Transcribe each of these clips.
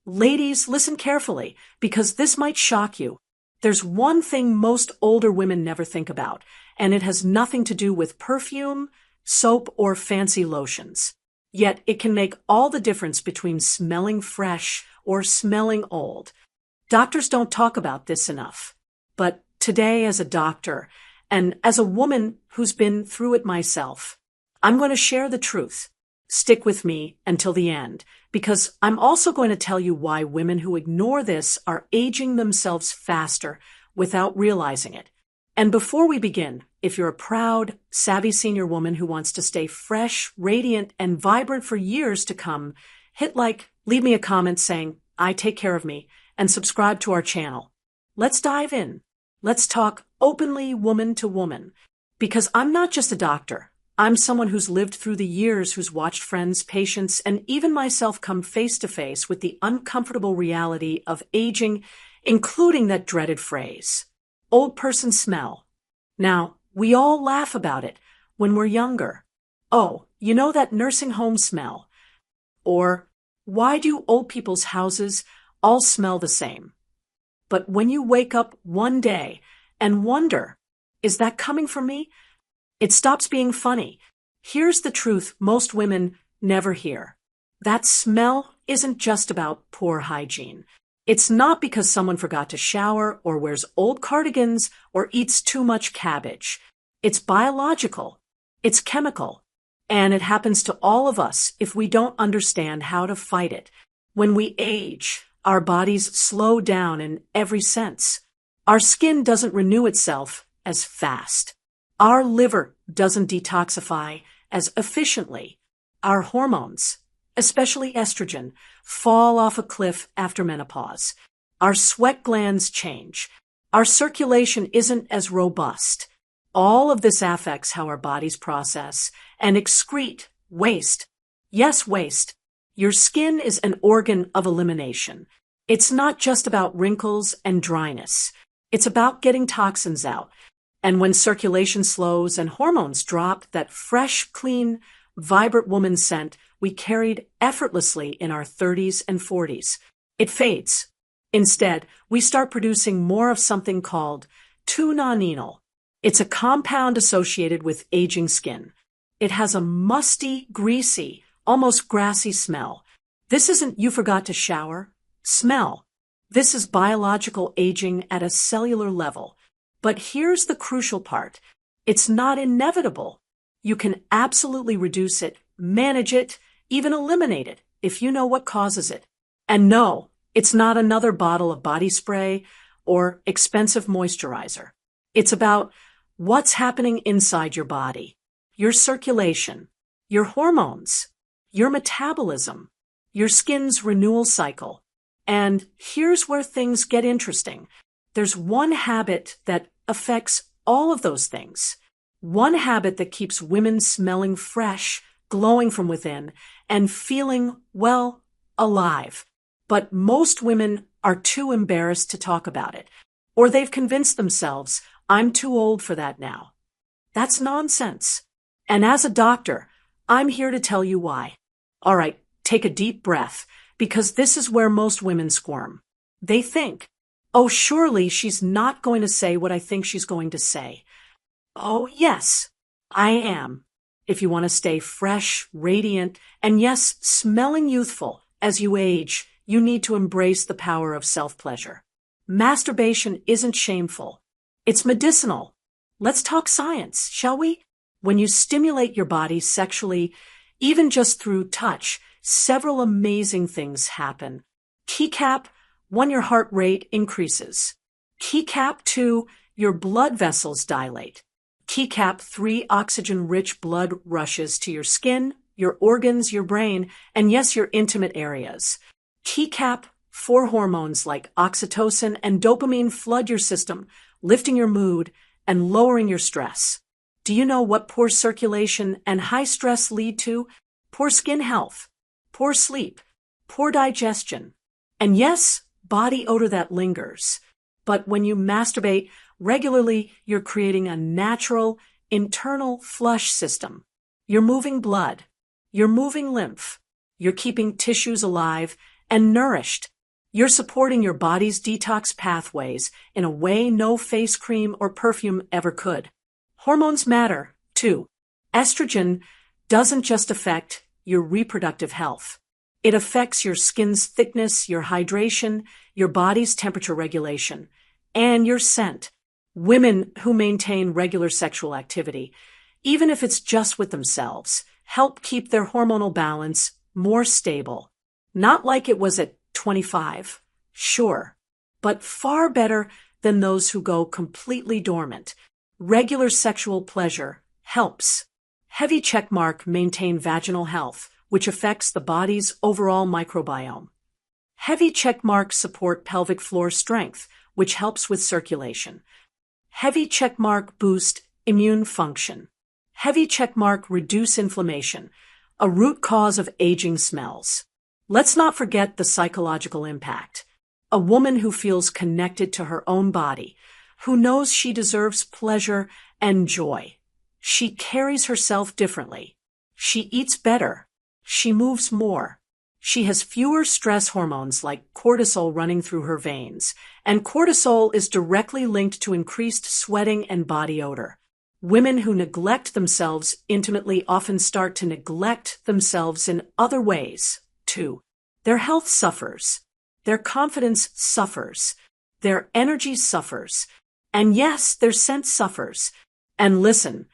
Ladies, listen carefully, because this might shock you. There's one thing most older women never think about, and it has nothing to do with perfume, soap, or fancy lotions. Yet it can make all the difference between smelling fresh or smelling old. Doctors don't talk about this enough. But today, as a doctor, and as a woman who's been through it myself, I'm going to share the truth. Stick with me until the end, because I'm also going to tell you why women who ignore this are aging themselves faster without realizing it. And before we begin, if you're a proud, savvy senior woman who wants to stay fresh, radiant, and vibrant for years to come, hit like, leave me a comment saying, I take care of me, and subscribe to our channel. Let's dive in. Let's talk openly woman to woman, because I'm not just a doctor. I'm someone who's lived through the years, who's watched friends, patients, and even myself come face to face with the uncomfortable reality of aging, including that dreaded phrase, old person smell. Now, we all laugh about it when we're younger. Oh, you know that nursing home smell? Or, why do old people's houses all smell the same? But when you wake up one day and wonder, is that coming from me? It stops being funny. Here's the truth most women never hear. That smell isn't just about poor hygiene. It's not because someone forgot to shower or wears old cardigans or eats too much cabbage. It's biological. It's chemical. And it happens to all of us if we don't understand how to fight it. When we age, our bodies slow down in every sense. Our skin doesn't renew itself as fast. Our liver doesn't detoxify as efficiently. Our hormones, especially estrogen, fall off a cliff after menopause. Our sweat glands change. Our circulation isn't as robust. All of this affects how our bodies process and excrete waste. Yes, waste. Your skin is an organ of elimination. It's not just about wrinkles and dryness. It's about getting toxins out. And when circulation slows and hormones drop, that fresh, clean, vibrant woman scent we carried effortlessly in our 30s and 40s, it fades. Instead, we start producing more of something called 2-nonenal. It's a compound associated with aging skin. It has a musty, greasy, almost grassy smell. This isn't you forgot to shower smell. This is biological aging at a cellular level. But here's the crucial part. It's not inevitable. You can absolutely reduce it, manage it, even eliminate it if you know what causes it. And no, it's not another bottle of body spray or expensive moisturizer. It's about what's happening inside your body, your circulation, your hormones, your metabolism, your skin's renewal cycle. And here's where things get interesting. There's one habit that affects all of those things. One habit that keeps women smelling fresh, glowing from within, and feeling, well, alive. But most women are too embarrassed to talk about it. Or they've convinced themselves, I'm too old for that now. That's nonsense. And as a doctor, I'm here to tell you why. All right, take a deep breath, because this is where most women squirm. They think, oh, surely she's not going to say what I think she's going to say. Oh, yes, I am. If you want to stay fresh, radiant, and yes, smelling youthful as you age, you need to embrace the power of self-pleasure. Masturbation isn't shameful. It's medicinal. Let's talk science, shall we? When you stimulate your body sexually, even just through touch, several amazing things happen. Keycap, 1, your heart rate increases. Keycap 2, your blood vessels dilate. Keycap 3, oxygen-rich blood rushes to your skin, your organs, your brain, and yes, your intimate areas. Keycap 4, hormones like oxytocin and dopamine flood your system, lifting your mood and lowering your stress. Do you know what poor circulation and high stress lead to? Poor skin health, poor sleep, poor digestion, and yes, body odor that lingers. But when you masturbate regularly, you're creating a natural, internal flush system. You're moving blood. You're moving lymph. You're keeping tissues alive and nourished. You're supporting your body's detox pathways in a way no face cream or perfume ever could. Hormones matter, too. Estrogen doesn't just affect your reproductive health. It affects your skin's thickness, your hydration, your body's temperature regulation, and your scent. Women who maintain regular sexual activity, even if it's just with themselves, help keep their hormonal balance more stable. Not like it was at 25, sure, but far better than those who go completely dormant. Regular sexual pleasure helps. Heavy checkmark maintain vaginal health, which affects the body's overall microbiome. Heavy checkmark support pelvic floor strength, which helps with circulation. Heavy checkmark boost immune function. Heavy checkmark reduce inflammation, a root cause of aging smells. Let's not forget the psychological impact. A woman who feels connected to her own body, who knows she deserves pleasure and joy. She carries herself differently. She eats better. She moves more. She has fewer stress hormones like cortisol running through her veins, and cortisol is directly linked to increased sweating and body odor. Women who neglect themselves intimately often start to neglect themselves in other ways, too. Their health suffers. Their confidence suffers. Their energy suffers. And yes, their scent suffers. And listen,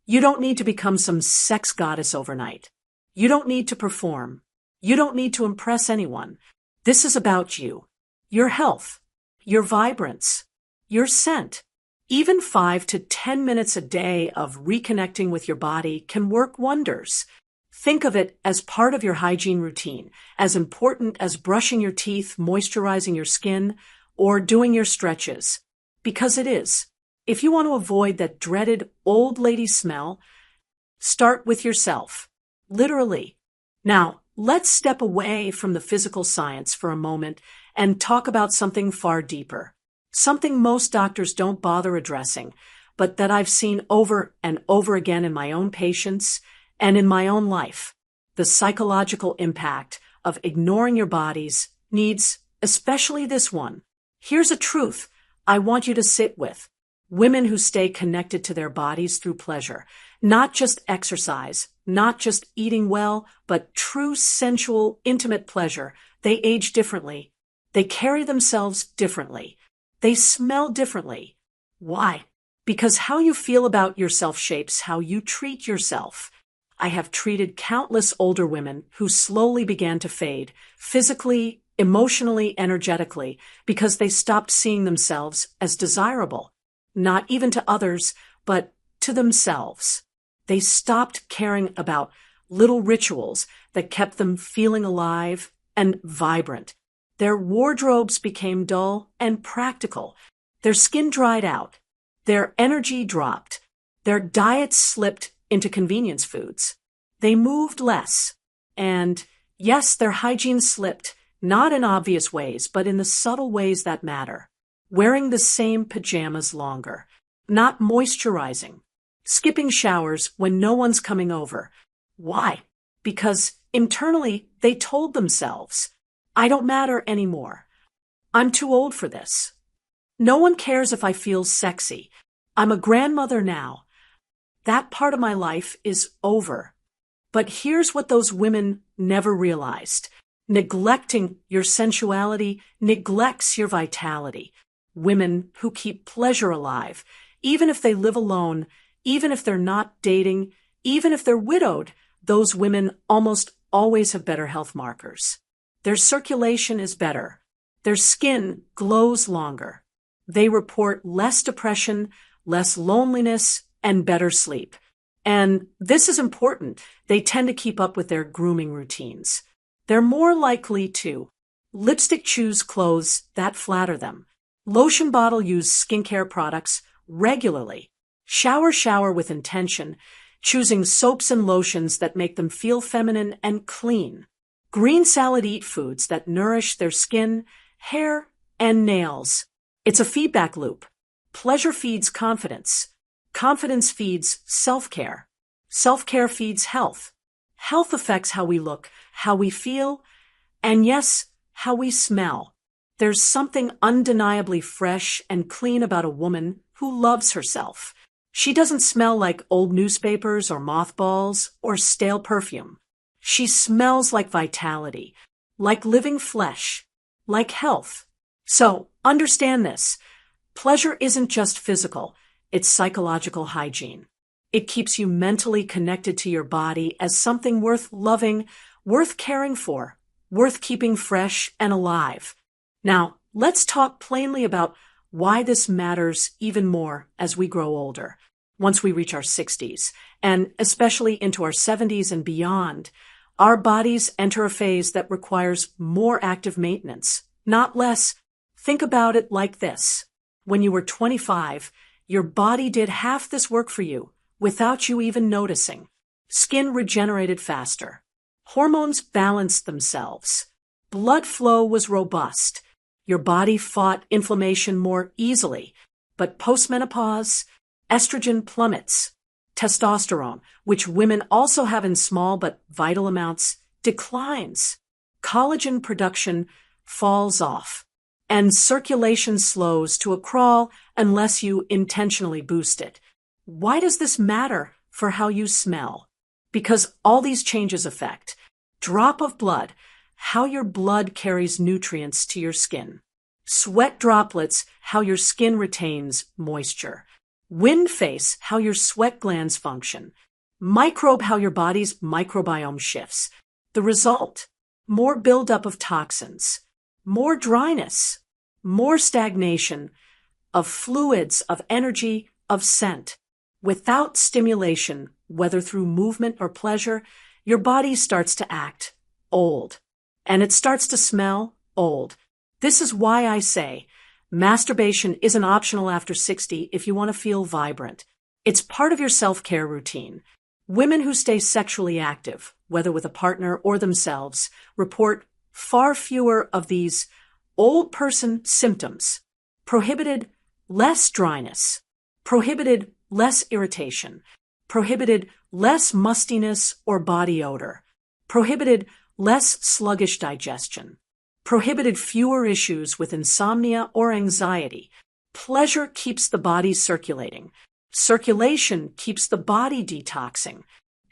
you don't need to become some sex goddess overnight. You don't need to perform. You don't need to impress anyone. This is about you, your health, your vibrance, your scent. Even 5 to 10 minutes a day of reconnecting with your body can work wonders. Think of it as part of your hygiene routine, as important as brushing your teeth, moisturizing your skin, or doing your stretches. Because it is. If you want to avoid that dreaded old lady smell, start with yourself. Literally. Now, let's step away from the physical science for a moment and talk about something far deeper. Something most doctors don't bother addressing, but that I've seen over and over again in my own patients and in my own life. The psychological impact of ignoring your body's needs, especially this one. Here's a truth I want you to sit with. Women who stay connected to their bodies through pleasure, not just exercise, not just eating well, but true sensual, intimate pleasure. They age differently. They carry themselves differently. They smell differently. Why? Because how you feel about yourself shapes how you treat yourself. I have treated countless older women who slowly began to fade, physically, emotionally, energetically, because they stopped seeing themselves as desirable. Not even to others, but to themselves. They stopped caring about little rituals that kept them feeling alive and vibrant. Their wardrobes became dull and practical. Their skin dried out. Their energy dropped. Their diets slipped into convenience foods. They moved less. And yes, their hygiene slipped, not in obvious ways, but in the subtle ways that matter. Wearing the same pajamas longer. Not moisturizing. Skipping showers when no one's coming over. Why? Because internally they told themselves, I don't matter anymore. I'm too old for this. No one cares if I feel sexy. I'm a grandmother now. That part of my life is over. But here's what those women never realized. Neglecting your sensuality neglects your vitality. Women who keep pleasure alive, even if they live alone, even if they're not dating, even if they're widowed, those women almost always have better health markers. Their circulation is better. Their skin glows longer. They report less depression, less loneliness, and better sleep. And this is important. They tend to keep up with their grooming routines. They're more likely to lipstick choose clothes that flatter them. Lotion bottle use skincare products regularly. Shower with intention, choosing soaps and lotions that make them feel feminine and clean. Green salad eat foods that nourish their skin, hair, and nails. It's a feedback loop. Pleasure feeds confidence. Confidence feeds self-care. Self-care feeds health. Health affects how we look, how we feel, and yes, how we smell. There's something undeniably fresh and clean about a woman who loves herself. She doesn't smell like old newspapers or mothballs or stale perfume. She smells like vitality, like living flesh, like health. So, understand this. Pleasure isn't just physical, it's psychological hygiene. It keeps you mentally connected to your body as something worth loving, worth caring for, worth keeping fresh and alive. Now, let's talk plainly about why this matters even more as we grow older, once we reach our 60s, and especially into our 70s and beyond. Our bodies enter a phase that requires more active maintenance, not less. Think about it like this. When you were 25, your body did half this work for you without you even noticing. Skin regenerated faster. Hormones balanced themselves. Blood flow was robust. Your body fought inflammation more easily. But postmenopause, estrogen plummets. Testosterone, which women also have in small but vital amounts, declines. Collagen production falls off. And circulation slows to a crawl unless you intentionally boost it. Why does this matter for how you smell? Because all these changes affect drop of blood, how your blood carries nutrients to your skin. Sweat droplets, how your skin retains moisture. Wind face, how your sweat glands function. Microbe, how your body's microbiome shifts. The result, more buildup of toxins, more dryness, more stagnation of fluids, of energy, of scent. Without stimulation, whether through movement or pleasure, your body starts to act old. And it starts to smell old. This is why I say masturbation isn't optional after 60 if you want to feel vibrant. It's part of your self-care routine. Women who stay sexually active, whether with a partner or themselves, report far fewer of these old person symptoms. Prohibited less dryness. Prohibited less irritation. Prohibited less mustiness or body odor. Prohibited less sluggish digestion. Prohibited fewer issues with insomnia or anxiety. Pleasure keeps the body circulating. Circulation keeps the body detoxing.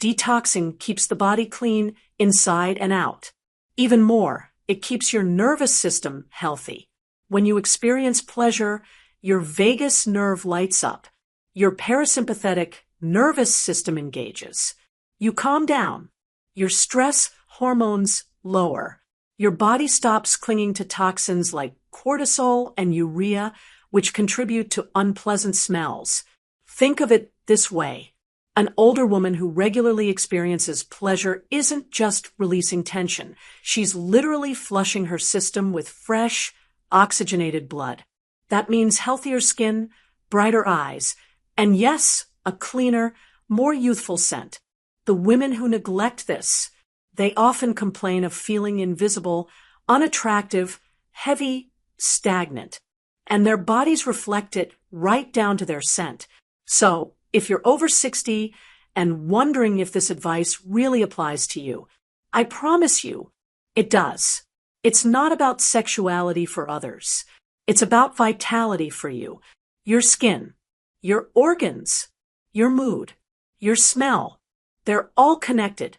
Detoxing keeps the body clean inside and out. Even more, it keeps your nervous system healthy. When you experience pleasure, your vagus nerve lights up. Your parasympathetic nervous system engages. You calm down. Your stress hormones lower. Your body stops clinging to toxins like cortisol and urea, which contribute to unpleasant smells. Think of it this way. An older woman who regularly experiences pleasure isn't just releasing tension. She's literally flushing her system with fresh, oxygenated blood. That means healthier skin, brighter eyes, and yes, a cleaner, more youthful scent. The women who neglect this, they often complain of feeling invisible, unattractive, heavy, stagnant. And their bodies reflect it right down to their scent. So, if you're over 60 and wondering if this advice really applies to you, I promise you, it does. It's not about sexuality for others. It's about vitality for you, your skin, your organs, your mood, your smell. They're all connected.